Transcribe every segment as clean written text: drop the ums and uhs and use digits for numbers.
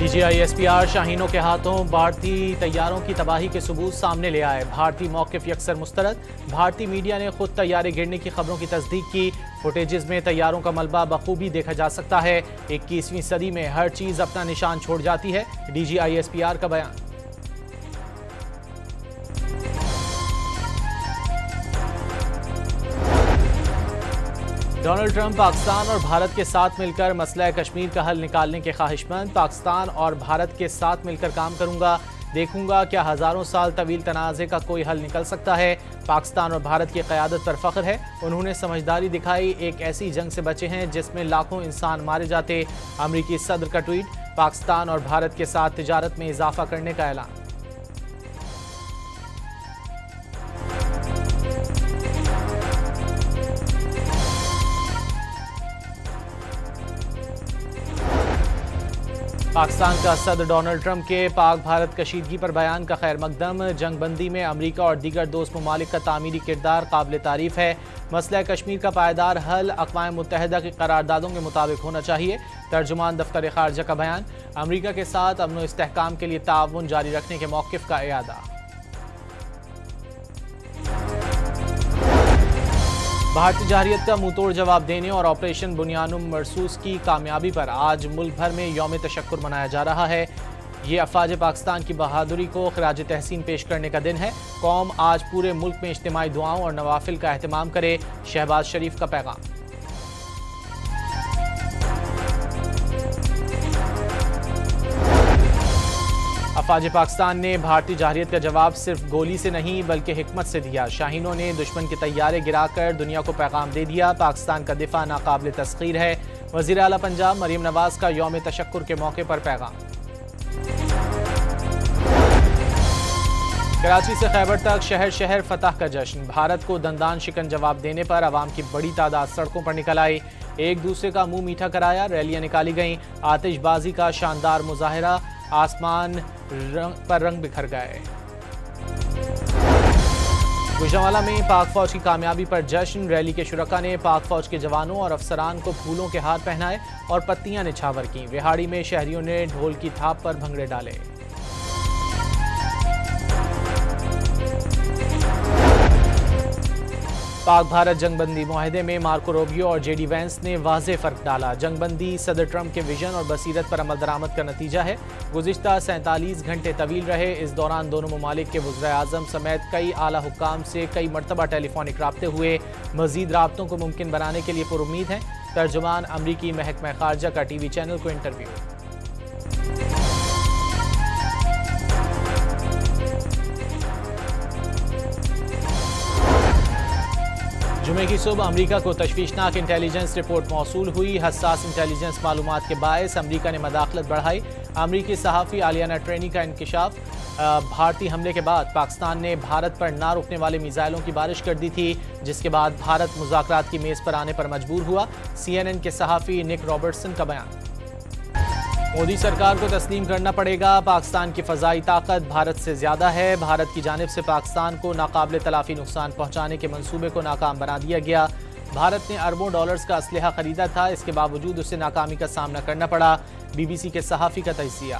DGISPR शाहीनों के हाथों भारतीय तैयारों की तबाही के सबूत सामने ले आए। भारतीय मौक़िफ़ यकसर मुस्तरद। भारतीय मीडिया ने खुद तैयारे गिरने की खबरों की तस्दीक की। फुटेजेस में तैयारों का मलबा बखूबी देखा जा सकता है। 21वीं सदी में हर चीज़ अपना निशान छोड़ जाती है, DGISPR का बयान। डोनाल्ड ट्रंप पाकिस्तान और भारत के साथ मिलकर मसला कश्मीर का हल निकालने के ख्वाहिशमंद। पाकिस्तान और भारत के साथ मिलकर काम करूंगा, देखूंगा क्या हज़ारों साल तवील तनाज़े का कोई हल निकल सकता है। पाकिस्तान और भारत की क़यादत पर फ़ख्र है। उन्होंने समझदारी दिखाई, एक ऐसी जंग से बचे हैं जिसमें लाखों इंसान मारे जाते। अमरीकी सदर का ट्वीट। पाकिस्तान और भारत के साथ तिजारत में इजाफा करने का ऐलान। पाकिस्तान का सदर डोनाल्ड ट्रंप के पाक भारत कशीदगी पर बयान का खैर मकदम। जंगबंदी में अमरीका और दीगर दोस्त ममालिक का तामीरी किरदार काबिल तारीफ है। मसला कश्मीर का पायदार हल अक़वाम मुत्तहिदा की करारदादों के मुताबिक होना चाहिए। तर्जुमान दफ्तर खारजा का बयान। अमरीका के साथ अमन व इस्तेहकाम के लिए ताउन जारी रखने के मौक़िफ़ का इयादा। भारतीय जारहियत का मुंहतोड़ जवाब देने और ऑपरेशन बुनियानुम मरसूस की कामयाबी पर आज मुल्क भर में यौम तशक्कुर मनाया जा रहा है। ये अफवाज पाकिस्तान की बहादुरी को खिराज तहसीन पेश करने का दिन है। कौम आज पूरे मुल्क में इज्तिमाई दुआओं और नवाफिल का एहतमाम करे। शहबाज शरीफ का पैगाम। अफवाज पाकिस्तान ने भारतीय जारहियत का जवाब सिर्फ गोली से नहीं बल्कि हिकमत से दिया। शाहीनों ने दुश्मन के तैयारे गिराकर दुनिया को पैगाम दे दिया। पाकिस्तान का दिफा नाकाबिल तस्खीर है। वज़ीर आला पंजाब मरीम नवाज का यौम तशक्कुर के मौके पर पैगाम। कराची से खैबर तक शहर शहर फतह का जश्न। भारत को दंदान शिकन जवाब देने पर आवाम की बड़ी तादाद सड़कों पर निकल आई। एक दूसरे का मुंह मीठा कराया। रैलियां निकाली गईं। आतिशबाजी का शानदार मुजाहिरा। आसमान पर रंग बिखर गए। गुजरांवाला में पाक फौज की कामयाबी पर जश्न। रैली के शुरका ने पाक फौज के जवानों और अफसरान को फूलों के हार पहनाए और पत्तियां निछावर की। विहाड़ी में शहरियों ने ढोल की थाप पर भंगड़े डाले। पाक भारत जंगबंदी मुआहदे में मार्को रूबियो और जेडी वैंस ने वाज़ेह फ़र्क डाला। जंगबंदी सदर ट्रंप के विजन और बसीरत पर अमल दरामद का नतीजा है। गुज़िश्ता 47 घंटे तवील रहे। इस दौरान दोनों ममालिक के वज़ीर आज़म समेत कई आला हुक्काम से कई मरतबा टेलीफोनिक राब्ते हुए। मज़ीद राब्तों को मुमकिन बनाने के लिए पुरुम्मीद हैं। तर्जुमान अमरीकी महकमा खारजा का TV चैनल को इंटरव्यू। जुमे की सुबह अमरीका को तशवीशनाक इंटेलिजेंस रिपोर्ट मौसूल हुई। हसास इंटेलिजेंस मालूमात के बायस अमरीका ने मदाखलत बढ़ाई। अमरीकी सहाफ़ी आलियाना ट्रेनी का इंकिशाफ। भारतीय हमले के बाद पाकिस्तान ने भारत पर ना रुकने वाले मिसाइलों की बारिश कर दी थी, जिसके बाद भारत मुज़ाकरात की मेज़ पर आने पर मजबूर हुआ। CNN के सहाफ़ी निक रॉबर्टसन का बयान। मोदी सरकार को तस्लीम करना पड़ेगा, पाकिस्तान की फ़ज़ाई ताकत भारत से ज़्यादा है। भारत की जानिब से पाकिस्तान को नाकाबिल तलाफ़ी नुकसान पहुँचाने के मंसूबे को नाकाम बना दिया गया। भारत ने अरबों डॉलर्स का असलहा खरीदा था, इसके बावजूद उसे नाकामी का सामना करना पड़ा। BBC के सहाफ़ी का तजिया।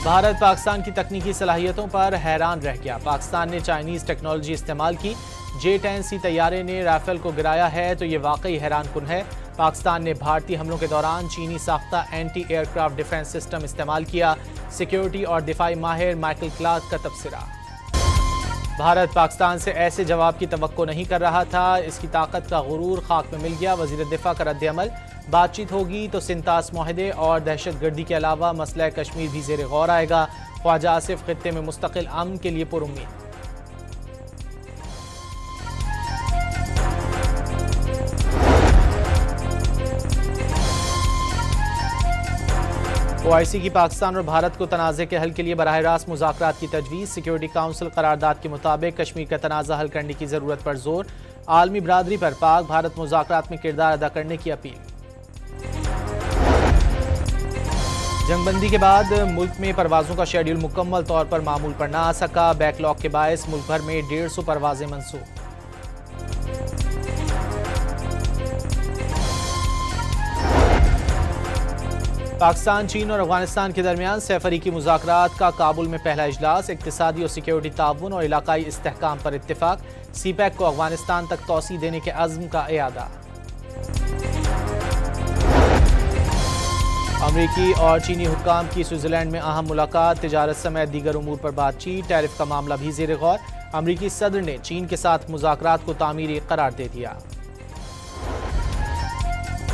भारत पाकिस्तान की तकनीकी सलाहियतों पर हैरान रह गया। पाकिस्तान ने चाइनीज़ टेक्नोलॉजी इस्तेमाल की। J-10C तैयारे ने राफेल को गिराया है तो ये वाकई हैरान कुन है। पाकिस्तान ने भारतीय हमलों के दौरान चीनी साख्ता एंटी एयरक्राफ्ट डिफेंस सिस्टम इस्तेमाल किया। सिक्योरिटी और दिफाई माहिर माइकल क्लार्क का तबसरा। भारत पाकिस्तान से ऐसे जवाब की तवक्को नहीं कर रहा था, इसकी ताकत का गुरूर खाक में मिल गया। वज़ीर दिफा का रद्द-ए-अमल। बातचीत होगी तो सिंतास मुआहदे और दहशतगर्दी के अलावा मसला कश्मीर भी ज़ेर गौर आएगा। ख्वाजा आसिफ खित्ते में मुस्तकिल अमन के लिए पुरुम्मीद। OIC की पाकिस्तान और भारत को तनाज़े के हल के लिए बराह रास्त मुज़ाकरात की तजवीज़। सिक्योरिटी काउंसिल करारदाद के मुताबिक कश्मीर का तनाज़ा हल करने की ज़रूरत पर जोर। आलमी बरादरी पर पाक भारत मुज़ाकरात में किरदार अदा करने की अपील। जंगबंदी के बाद मुल्क में परवाज़ों का शेड्यूल मुकम्मल तौर पर मामूल पर ना आ सका। बैकलॉग के बायस मुल्क भर में 150 परवाज़ें मनसूख। पाकिस्तान, चीन और अफगानिस्तान के दरमियान सैफरीकी मुज़ाकरात का काबुल में पहला इजलास। इक्तिसादी और सिक्योरिटी ताउन और इलाकाई इस्तेहकाम पर इत्तेफाक। सीपैक को अफगानिस्तान तक तोसी देने के अज़्म का इयादा। अमरीकी और चीनी हुक्काम की स्विट्जरलैंड में अहम मुलाकात। तिजारत समेत दीगर उमूर पर बातचीत। टैरिफ का मामला भी ज़ेर गौर। अमरीकी सदर ने चीन के साथ मुज़ाकरात को तामीरी करार दे दिया।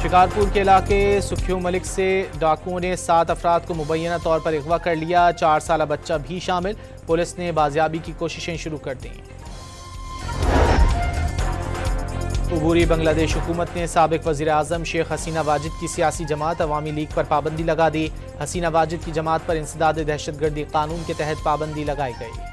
शिकारपुर के इलाके सुखियो मलिक से डाकुओं ने 7 अफराद को मुबैना तौर पर अगवा कर लिया। 4 साला बच्चा भी शामिल। पुलिस ने बाजियाबी की कोशिशें शुरू कर दी। उबूरी बांग्लादेश हुकूमत ने साबिक वज़ीर आज़म शेख हसीना वाजिद की सियासी जमात अवामी लीग पर पाबंदी लगा दी। हसीना वाजिद की जमात पर इंसदाद दहशतगर्दी कानून के तहत पाबंदी लगाई गई।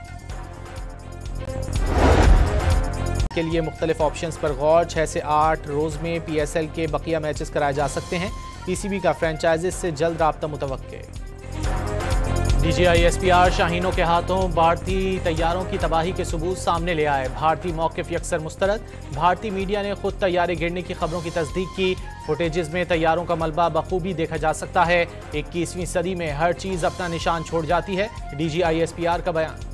के लिए मुख्तलिफ ऑप्शंस पर गौर। 6 से 8 रोज में PSL के बकिया मैचेस कराए जा सकते हैं। PCB का फ्रेंचाइजेस से जल्द राब्ता मुतवक्के। DGI SPR शाहीनों के हाथों भारतीय तैयारों की तबाही के सबूत सामने ले आए। भारतीय मौक़िफ़ यकसर मुस्तरद। भारतीय मीडिया ने खुद तैयारे गिरने की खबरों की तस्दीक की। फुटेजेस में तैयारों का मलबा बखूबी देखा जा सकता है। 21वीं सदी में हर चीज़ अपना निशान छोड़ जाती है। DGI SPR का बयान।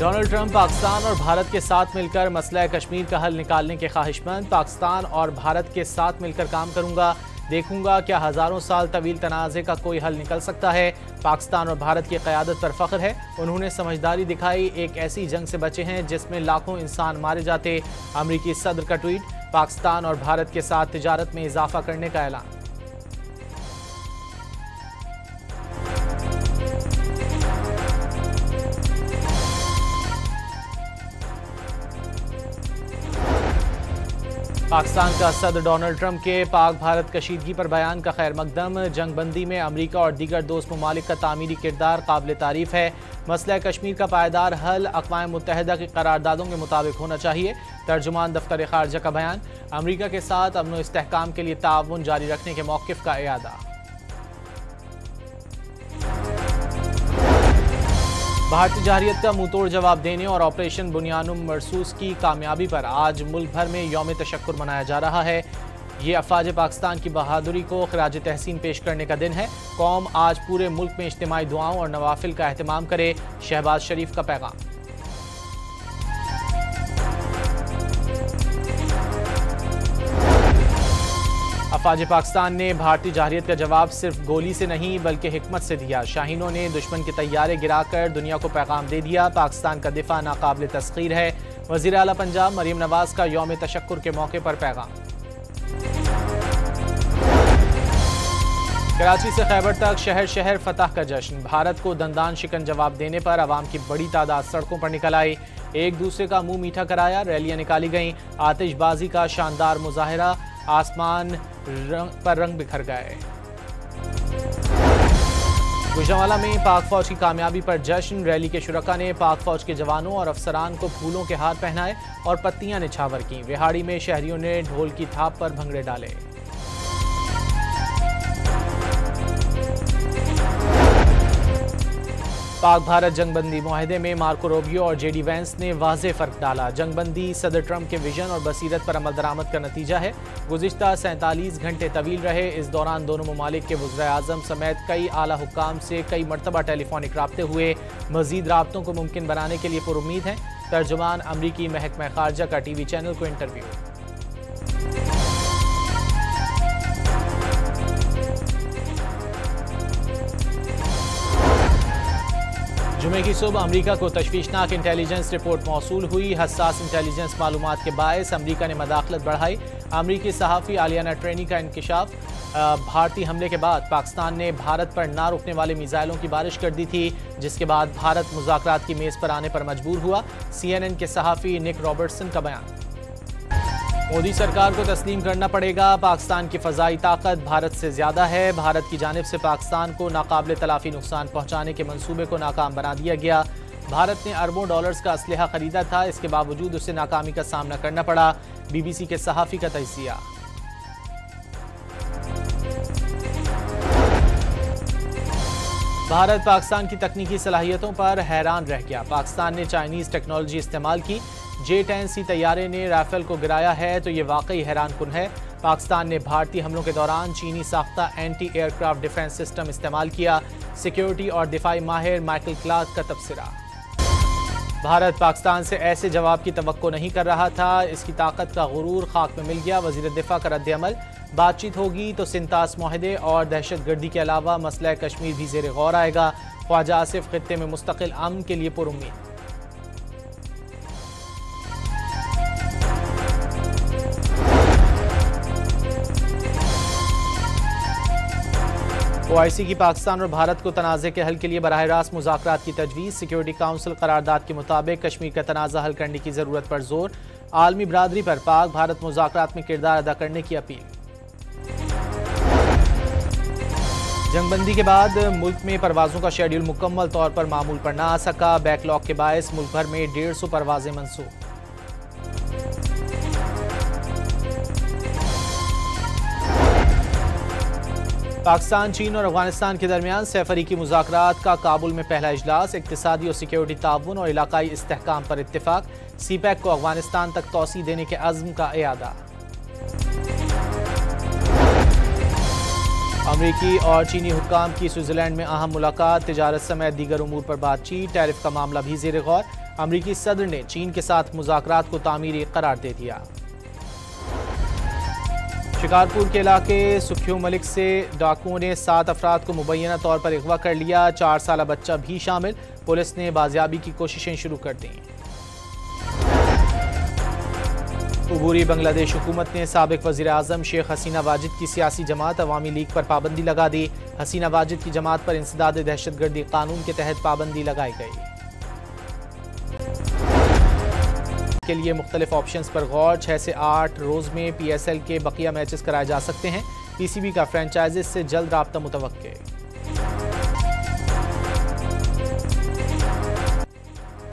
डोनाल्ड ट्रंप पाकिस्तान और भारत के साथ मिलकर मसला कश्मीर का हल निकालने के ख्वाहिशमंद। पाकिस्तान और भारत के साथ मिलकर काम करूंगा, देखूंगा क्या हज़ारों साल तवील तनाज़े का कोई हल निकल सकता है। पाकिस्तान और भारत की क़यादत पर फ़ख्र है। उन्होंने समझदारी दिखाई। एक ऐसी जंग से बचे हैं जिसमें लाखों इंसान मारे जाते। अमरीकी सदर का ट्वीट। पाकिस्तान और भारत के साथ तिजारत में इजाफा करने का ऐलान। पाकिस्तान का सदर डोनाल्ड ट्रंप के पाक भारत कशीदगी पर बयान का खैर मकदम। जंगबंदी में अमरीका और दीगर दोस्त ममालिक का तामीरी किरदार काबिल तारीफ है। मसला कश्मीर का पायदार हल अक़वाम मुत्तहिदा की करारदादों के मुताबिक होना चाहिए। तर्जुमान दफ्तर खारजा का बयान। अमरीका के साथ अमन व इस्तेहकाम के लिए ताउन जारी रखने के मौक़िफ़ का इयादा। भारतीय जारहियत का मुंहतोड़ जवाब देने और ऑपरेशन बुनियानुम मरसूस की कामयाबी पर आज मुल्क भर में यौम तशक्कुर मनाया जा रहा है। ये अफवाज पाकिस्तान की बहादुरी को खिराज तहसीन पेश करने का दिन है। कौम आज पूरे मुल्क में इज्तिमाई दुआओं और नवाफिल का एहतमाम करे। शहबाज शरीफ का पैगाम। अफवाज पाकिस्तान ने भारतीय जारहियत का जवाब सिर्फ गोली से नहीं बल्कि हिकमत से दिया। शाहीनों ने दुश्मन के तैयारे गिराकर दुनिया को पैगाम दे दिया। पाकिस्तान का दिफा नाकाबिल तस्खीर है। वज़ीर आला पंजाब मरीम नवाज का यौम तशक्कुर के मौके पर पैगाम। कराची से खैबर तक शहर शहर फतह का जश्न। भारत को दंदान शिकन जवाब देने पर आवाम की बड़ी तादाद सड़कों पर निकल आई। एक दूसरे का मुंह मीठा कराया। रैलियां निकाली गईं। आतिशबाजी का शानदार मुजाहिरा। आसमान पर रंग बिखर गए। गुजरांवाला में पाक फौज की कामयाबी पर जश्न। रैली के शुरका ने पाक फौज के जवानों और अफसरान को फूलों के हार पहनाए और पत्तियां निछावर की। विहाड़ी में शहरियों ने ढोल की थाप पर भंगड़े डाले। पाक भारत जंगबंदी मुआहदे में मार्को रूबियो और JD वैंस ने वाज़ेह फ़र्क डाला। जंगबंदी सदर ट्रंप के विजन और बसीरत पर अमल दरामद का नतीजा है। गुज़िश्ता 47 घंटे तवील रहे। इस दौरान दोनों ममालिक के वज़ीर आज़म समेत कई आला हुक्काम से कई मरतबा टेलीफोनिक राब्ते हुए। मज़ीद राब्तों को मुमकिन बनाने के लिए पुरुम्मीद हैं। तर्जुमान अमरीकी महकमा खारजा का TV चैनल को इंटरव्यू। जुमे की सुबह अमरीका को तशवीशनाक इंटेलिजेंस रिपोर्ट मौसूल हुई। हसास इंटेलिजेंस मालूमात के बायस अमरीका ने मदाखलत बढ़ाई। अमरीकी सहाफ़ी आलियाना ट्रेनी का इंकिशाफ। भारतीय हमले के बाद पाकिस्तान ने भारत पर ना रुकने वाले मिसाइलों की बारिश कर दी थी, जिसके बाद भारत मुज़ाकरात की मेज़ पर आने पर मजबूर हुआ। CNN के सहाफ़ी निक रॉबर्टसन का बयान। मोदी सरकार को तस्लीम करना पड़ेगा। पाकिस्तान की फ़ज़ाई ताकत भारत से ज़्यादा है। भारत की जानिब से पाकिस्तान को नाकाबिल तलाफ़ी नुकसान पहुँचाने के मंसूबे को नाकाम बना दिया गया। भारत ने अरबों डॉलर्स का असलहा खरीदा था। इसके बावजूद उसे नाकामी का सामना करना पड़ा। BBC के सहाफ़ी का तजिया। भारत पाकिस्तान की तकनीकी सलाहियतों पर हैरान रह गया। पाकिस्तान ने चाइनीज़ टेक्नोलॉजी इस्तेमाल की। J-10C तैयारे ने राफेल को गिराया है तो ये वाकई हैरान कुन है। पाकिस्तान ने भारतीय हमलों के दौरान चीनी साख्ता एंटी एयरक्राफ्ट डिफेंस सिस्टम इस्तेमाल किया। सिक्योरिटी और दिफाई माहिर माइकल क्लार्क का तबसरा। भारत पाकिस्तान से ऐसे जवाब की तवक्को नहीं कर रहा था, इसकी ताकत का गुरूर खाक में मिल गया। वजीर दिफा का रद्द-ए-अमल, बातचीत होगी तो सिंतास मुआहदे और दहशतगर्दी के अलावा मसला कश्मीर भी ज़ेर गौर आएगा। ख्वाजा आसिफ खित्ते में मुस्तकिल अमन के लिए पुरुम्मीद। OIC की पाकिस्तान और भारत को तनाज़े के हल के लिए बराह रास्त मुज़ाकरात की तजवीज़। सिक्योरिटी काउंसिल करारदाद के मुताबिक कश्मीर का तनाज़ा हल करने की ज़रूरत पर जोर। आलमी बरादरी पर पाक भारत मुज़ाकरात में किरदार अदा करने की अपील। जंगबंदी के बाद मुल्क में परवाज़ों का शेड्यूल मुकम्मल तौर पर मामूल पर ना आ सका। बैकलॉग के बायस मुल्क भर में 150 परवाज़ें मंसूख। पाकिस्तान, चीन और अफगानिस्तान के दरमियान सैफरीकी मुज़ाकरात का काबुल में पहला इजलास। इक्तिसादी और सिक्योरिटी ताउन और इलाकाई इस्तेहकाम पर इत्तेफाक। CPEC को अफगानिस्तान तक तोसी देने के अज़्म का इयादा। अमरीकी और चीनी हुक्काम की स्विट्ज़रलैंड में अहम मुलाकात। तिजारत समेत दीगर उमूर पर बातचीत। टैरिफ का मामला भी ज़ेर गौर। अमरीकी सदर ने चीन के साथ मुज़ाकरात को तामीरी करार दे दिया। शिकारपुर के इलाके सुखियो मलिक से डाकुओं ने 7 अफराद को मुबैना तौर पर अगवा कर लिया। 4 साला बच्चा भी शामिल। पुलिस ने बाजियाबी की कोशिशें शुरू कर दी। उबूरी बांग्लादेश हुकूमत ने साबिक वज़ीर आज़म शेख हसीना वाजिद की सियासी जमात अवामी लीग पर पाबंदी लगा दी। हसीना वाजिद की जमात पर इंसदाद दहशतगर्दी कानून के तहत पाबंदी लगाई गई। के लिए मुख्तलिफ ऑप्शंस पर गौर। 6 से 8 रोज में PSL के बकिया मैचेस कराए जा सकते हैं। PCB का फ्रेंचाइजीज से जल्द राब्ता मुतवक्के।